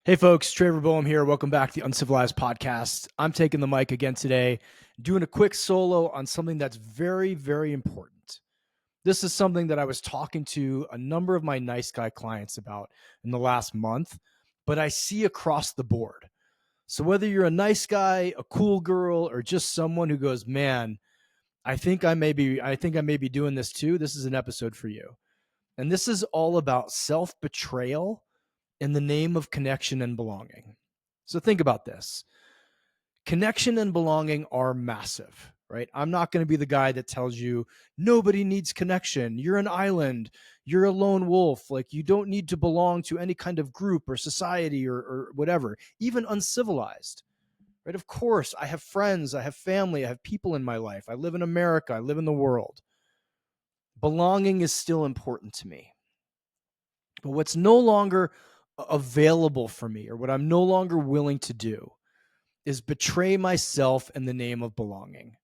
Hey folks, Traver Boehm here. Welcome back to the Uncivilized podcast. I'm taking the mic again today, doing a quick solo on something that's very, very important. This is something that I was talking to a number of my nice guy clients about in the last month, but I see across the board. So whether you're a nice guy, a cool girl, or just someone who goes, "Man, I think I may be doing this too," this is an episode for you. And this is all about self-betrayal in the name of connection and belonging. So think about this. Connection and belonging are massive, right? I'm not going to be the guy that tells you nobody needs connection. You're an island. You're a lone wolf. Like you don't need to belong to any kind of group or society or whatever, even uncivilized, right? Of course, I have friends, I have family, I have people in my life. I live in America, I live in the world. Belonging is still important to me. But what's no longer available for me or what I'm no longer willing to do is betray myself in the name of belonging.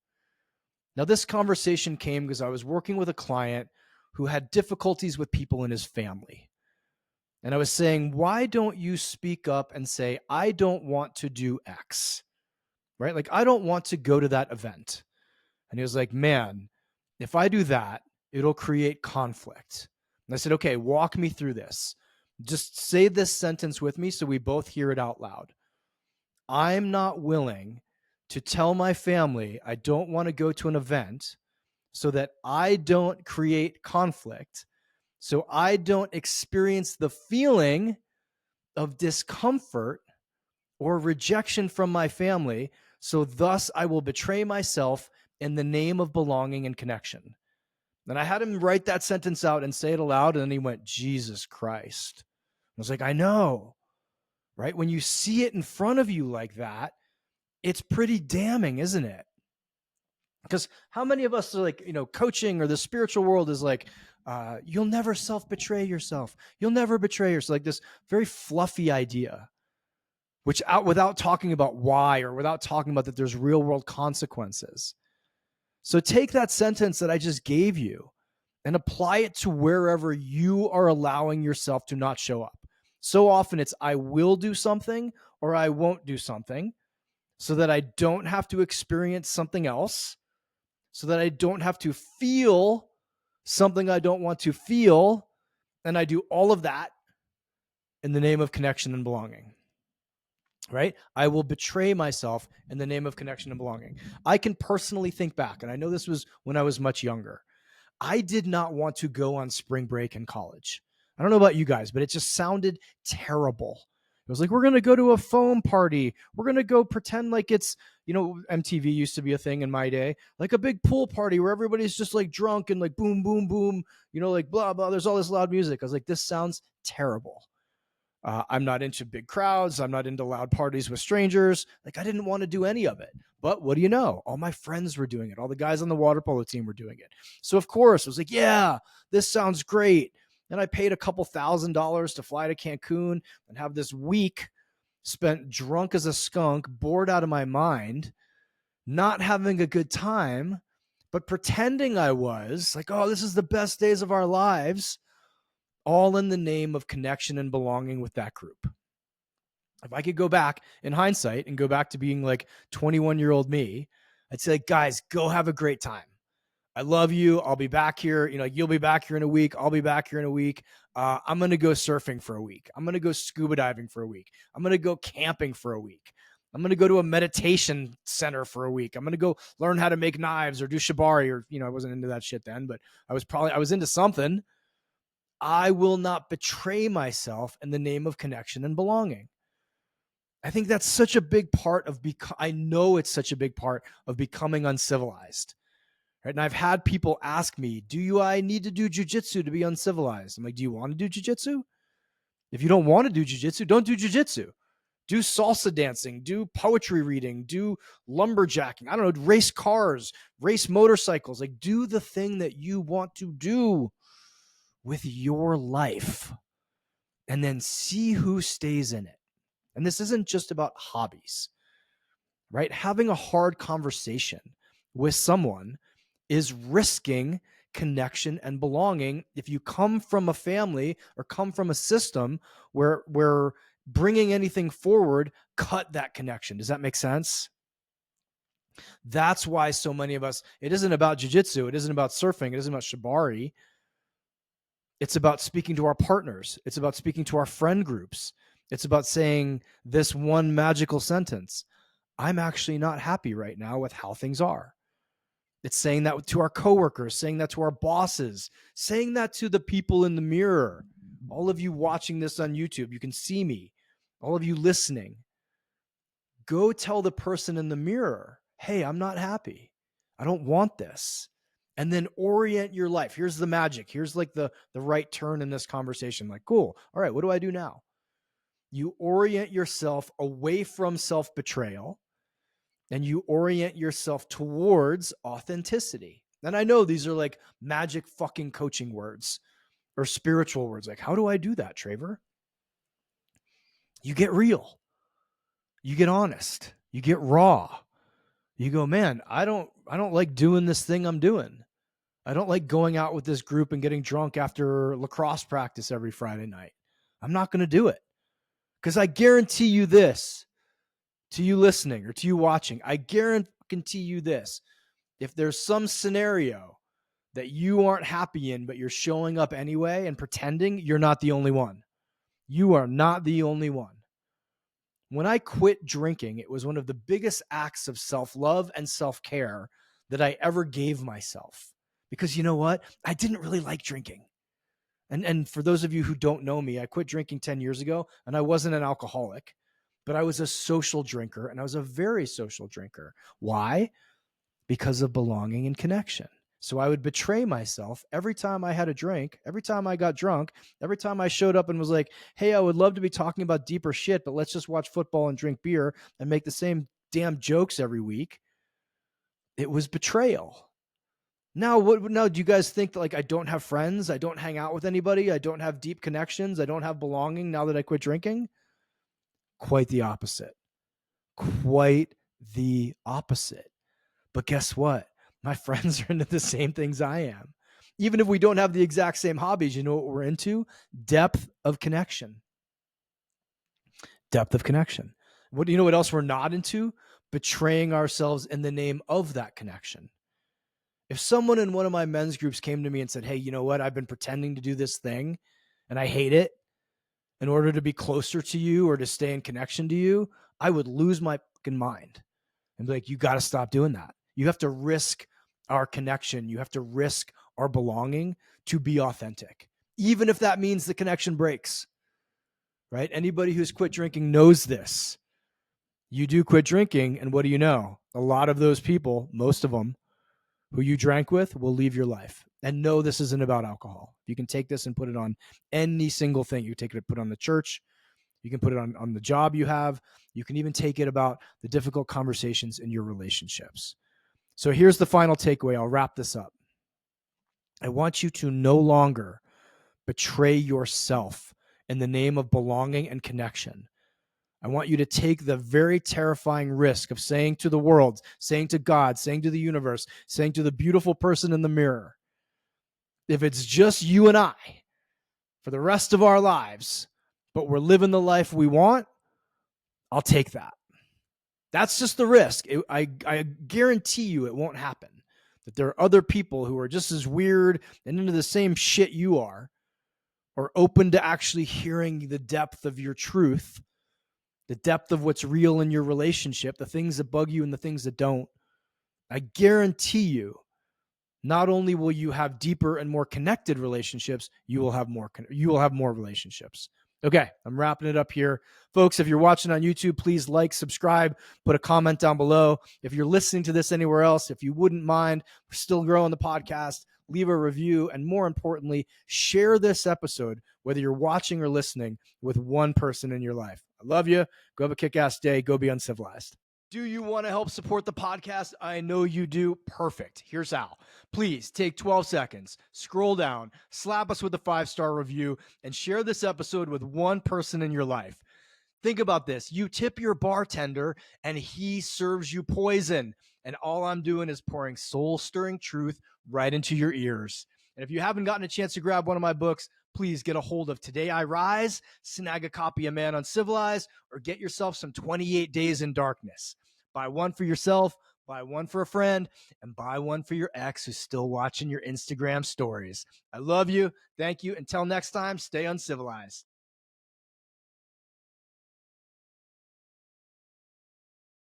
Now, this conversation came because I was working with a client who had difficulties with people in his family. And I was saying, why don't you speak up and say, I don't want to do X, right? Like, I don't want to go to that event. And he was like, man, if I do that, it'll create conflict. And I said, okay, walk me through this. Just say this sentence with me so we both hear it out loud. I'm not willing to tell my family I don't want to go to an event so that I don't create conflict, so I don't experience the feeling of discomfort or rejection from my family. So thus I will betray myself in the name of belonging and connection. And I had him write that sentence out and say it aloud. And then he went, Jesus Christ. I was like, I know, right? When you see it in front of you like that, it's pretty damning, isn't it? Because how many of us are like, coaching or the spiritual world is like, you'll never self-betray yourself. You'll never betray yourself. Like this very fluffy idea, which without talking about why or without talking about that there's real world consequences. So take that sentence that I just gave you and apply it to wherever you are allowing yourself to not show up. So often it's I will do something or I won't do something so that I don't have to experience something else, so that I don't have to feel something I don't want to feel. And I do all of that in the name of connection and belonging. Right? I will betray myself in the name of connection and belonging. I can personally think back, and I know this was when I was much younger. I did not want to go on spring break in college. I don't know about you guys, but it just sounded terrible. It was like, we're going to go to a foam party. We're going to go pretend like it's, MTV used to be a thing in my day, like a big pool party where everybody's just like drunk and like boom, boom, boom, like blah, blah. There's all this loud music. I was like, this sounds terrible. I'm not into big crowds. I'm not into loud parties with strangers. Like I didn't want to do any of it. But what do you know? All my friends were doing it. All the guys on the water polo team were doing it. So of course I was like, yeah, this sounds great. And I paid a couple $1,000s to fly to Cancun and have this week spent drunk as a skunk, bored out of my mind, not having a good time, but pretending I was like, oh, this is the best days of our lives, all in the name of connection and belonging with that group. If I could go back in hindsight and go back to being like 21-year-old me, I'd say, guys, go have a great time. I love you. I'll be back here. You'll be back here in a week. I'll be back here in a week. I'm going to go surfing for a week. I'm going to go scuba diving for a week. I'm going to go camping for a week. I'm going to go to a meditation center for a week. I'm going to go learn how to make knives or do shibari or, I wasn't into that shit then, but I was into something. I will not betray myself in the name of connection and belonging. I think that's such a big part of I know it's such a big part of becoming uncivilized. Right? And I've had people ask me, I need to do jujitsu to be uncivilized? I'm like, do you want to do jujitsu? If you don't want to do jujitsu, don't do jujitsu. Do salsa dancing, do poetry reading, do lumberjacking. I don't know, race cars, race motorcycles. Like do the thing that you want to do with your life and then see who stays in it. And this isn't just about hobbies, right? Having a hard conversation with someone is risking connection and belonging if you come from a family or come from a system where bringing anything forward cut that connection. Does that make sense? That's why so many of us, it isn't about jiu-jitsu, it isn't about surfing, it isn't about shibari. It's about speaking to our partners. It's about speaking to our friend groups. It's about saying this one magical sentence: I'm actually not happy right now with how things are. It's saying that to our coworkers, saying that to our bosses, saying that to the people in the mirror. All of you watching this on YouTube, you can see me. All of you listening, go tell the person in the mirror, hey, I'm not happy. I don't want this. And then orient your life. Here's the magic. Here's like the right turn in this conversation. Like, cool. All right, what do I do now? You orient yourself away from self-betrayal, and you orient yourself towards authenticity. And I know these are like magic fucking coaching words or spiritual words. Like, how do I do that, Traver? You get real. You get honest. You get raw. You go, man, I don't like doing this thing I'm doing. I don't like going out with this group and getting drunk after lacrosse practice every Friday night. I'm not going to do it. Because I guarantee you this, to you listening or to you watching, I guarantee you this. If there's some scenario that you aren't happy in, but you're showing up anyway and pretending, you're not the only one. You are not the only one. When I quit drinking, it was one of the biggest acts of self-love and self-care that I ever gave myself. Because you know what? I didn't really like drinking. And for those of you who don't know me, I quit drinking 10 years ago, and I wasn't an alcoholic, but I was a social drinker, and I was a very social drinker. Why? Because of belonging and connection. So I would betray myself every time I had a drink, every time I got drunk, every time I showed up and was like, hey, I would love to be talking about deeper shit, but let's just watch football and drink beer and make the same damn jokes every week. It was betrayal. Now, do you guys think that like I don't have friends? I don't hang out with anybody. I don't have deep connections. I don't have belonging now that I quit drinking? Quite the opposite. Quite the opposite. But guess what? My friends are into the same things I am. Even if we don't have the exact same hobbies, you know what we're into? Depth of connection. Depth of connection. What, you know what else we're not into? Betraying ourselves in the name of that connection. If someone in one of my men's groups came to me and said, hey, you know what? I've been pretending to do this thing and I hate it in order to be closer to you or to stay in connection to you, I would lose my fucking mind and be like, you got to stop doing that. You have to risk our connection. You have to risk our belonging to be authentic, even if that means the connection breaks, right? Anybody who's quit drinking knows this. You do quit drinking, and what do you know? A lot of those people, most of them, who you drank with will leave your life. And no, this isn't about alcohol. You can take this and put it on any single thing. You can take it and put it on the church. You can put it on the job you have. You can even take it about the difficult conversations in your relationships. So here's the final takeaway. I'll wrap this up. I want you to no longer betray yourself in the name of belonging and connection. I want you to take the very terrifying risk of saying to the world, saying to God, saying to the universe, saying to the beautiful person in the mirror, if it's just you and I for the rest of our lives, but we're living the life we want, I'll take that. That's just the risk. I guarantee you it won't happen. That there are other people who are just as weird and into the same shit you are, or open to actually hearing the depth of your truth, the depth of what's real in your relationship, the things that bug you and the things that don't. I guarantee you, not only will you have deeper and more connected relationships, you will have more relationships. Okay, I'm wrapping it up here. Folks, if you're watching on YouTube, please like, subscribe, put a comment down below. If you're listening to this anywhere else, if you wouldn't mind, we're still growing the podcast, leave a review, and more importantly, share this episode, whether you're watching or listening, with one person in your life. I love you. Go have a kick-ass day. Go be uncivilized. Do you want to help support the podcast? I know you do. Perfect. Here's how. Please take 12 seconds, scroll down, slap us with a 5-star review, and share this episode with one person in your life. Think about this. You tip your bartender, and he serves you poison. And all I'm doing is pouring soul-stirring truth right into your ears. And if you haven't gotten a chance to grab one of my books, please get a hold of Today I Rise, snag a copy of Man Uncivilized, or get yourself some 28 Days in Darkness. Buy one for yourself, buy one for a friend, and buy one for your ex who's still watching your Instagram stories. I love you. Thank you. Until next time, stay uncivilized.